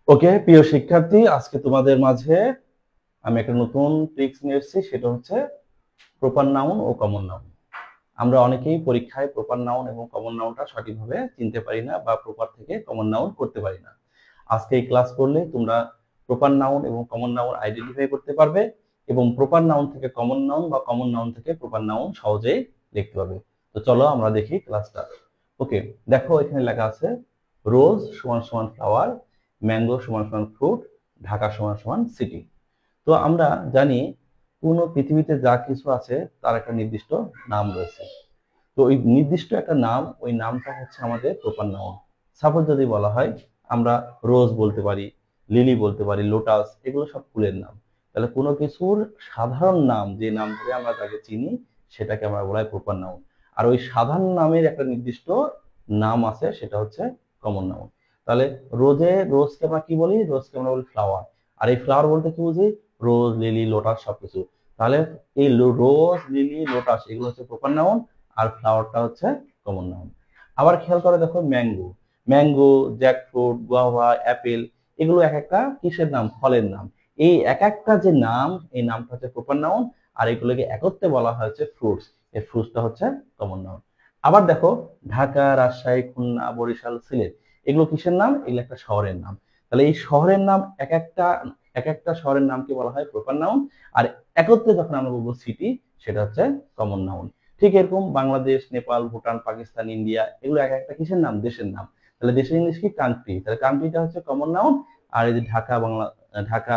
ওকে প্রিয় শিক্ষার্থী, আজকে তোমাদের মাঝে আমি একটা নতুন ট্রিক্স নিয়ে এসেছি। সেটা হচ্ছে প্রপার নাউন ও কমন নাউন। আমরা অনেকেই পরীক্ষায় প্রপার নাউন এবং কমন নাউনটা সঠিকভাবে চিনতে পারি না বা প্রপার থেকে কমন নাউন করতে পারি না। আজকে এই ক্লাস করলে তোমরা প্রপার নাউন এবং কমন নাউন আইডেন্টিফাই করতে পারবে এবং প্রপার নাউন থেকে কমন নাউন বা কমন নাউন থেকে প্রপার নাউন সহজেই লিখতে পারবে। তো চলো আমরা দেখি ক্লাসটা। ওকে, দেখো এখানে লেখা আছে রোজ সমান সমান ফ্লাওয়ার, ম্যাঙ্গো সমান সমান ফ্রুট, ঢাকা সমান সমান সিটি। তো আমরা জানি কোনো পৃথিবীতে যা কিছু আছে তার একটা নির্দিষ্ট নাম রয়েছে। তো ওই নির্দিষ্ট একটা নাম, ওই নামটা হচ্ছে আমাদের প্রপার নাউন। সাপোজ যদি বলা হয়, আমরা রোজ বলতে পারি, লিলি বলতে পারি, লোটাস, এগুলো সব ফুলের নাম। তাহলে কোনো কিছুর সাধারণ নাম, যে নাম ধরে আমরা তাকে চিনি, সেটাকে আমরা বলা হয় প্রপার নাউন। আর ওই সাধারণ নামের একটা নির্দিষ্ট নাম আছে, সেটা হচ্ছে কমন নাউন। তাহলে রোজকে আমরা কি বলি? রোজকে আমরা বলি ফ্লাওয়ার। আর এই ফ্লাওয়ার বলতে কি বুঝি? রোজ, লিলি, লোটাস সবকিছু। তাহলে এই রোজ, লিলি, লোটাস এগুলো হচ্ছে প্রপার নাউন, আর ফ্লাওয়ারটা হচ্ছে কমন নাউন। আবার খেয়াল করে দেখো mango, mango, jackfruit, guava, Apple, এগুলো এক একটা কিসের নাম? ফলের নাম। এই এক একটা যে নাম, এই নামটা হচ্ছে প্রপার নাউন, আর এগুলোকে একত্রে বলা হয়েছে ফ্রুটস। এই ফ্রুটসটা হচ্ছে কমন নাউন। আবার দেখো ঢাকা, রাজশাহী, খুলনা, বরিশাল, সিলেট, এগুলো কিসের নাম? এগুলো একটা শহরের নাম। তাহলে এই শহরের নাম এক একটা শহরের নামকে বলা হয় প্রপার নাউন, আর একত্রে যখন আমরা বলবো সিটি, সেটা হচ্ছে কমন নাউন। ঠিক এরকম বাংলাদেশ, নেপাল, ভুটান, পাকিস্তান, ইন্ডিয়া, এগুলো এক একটা কিসের নাম? দেশের নাম। তাহলে দেশের ইংলিশ কি? কান্ট্রি। তাহলে কান্ট্রিটা হচ্ছে কমন নাউন, আর এই যে ঢাকা,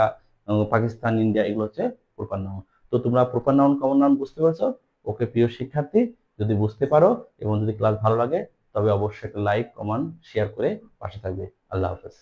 পাকিস্তান, ইন্ডিয়া, এগুলো হচ্ছে প্রপার নাউন। তো তোমরা প্রপার নাউন কমন নাউন বুঝতে পারছো? ওকে প্রিয় শিক্ষার্থী, যদি বুঝতে পারো এবং যদি ক্লাস ভালো লাগে, তবে অবশ্যই একটা লাইক, কমেন্ট, শেয়ার করে পাশে থাকবে। আল্লাহ হাফেজ।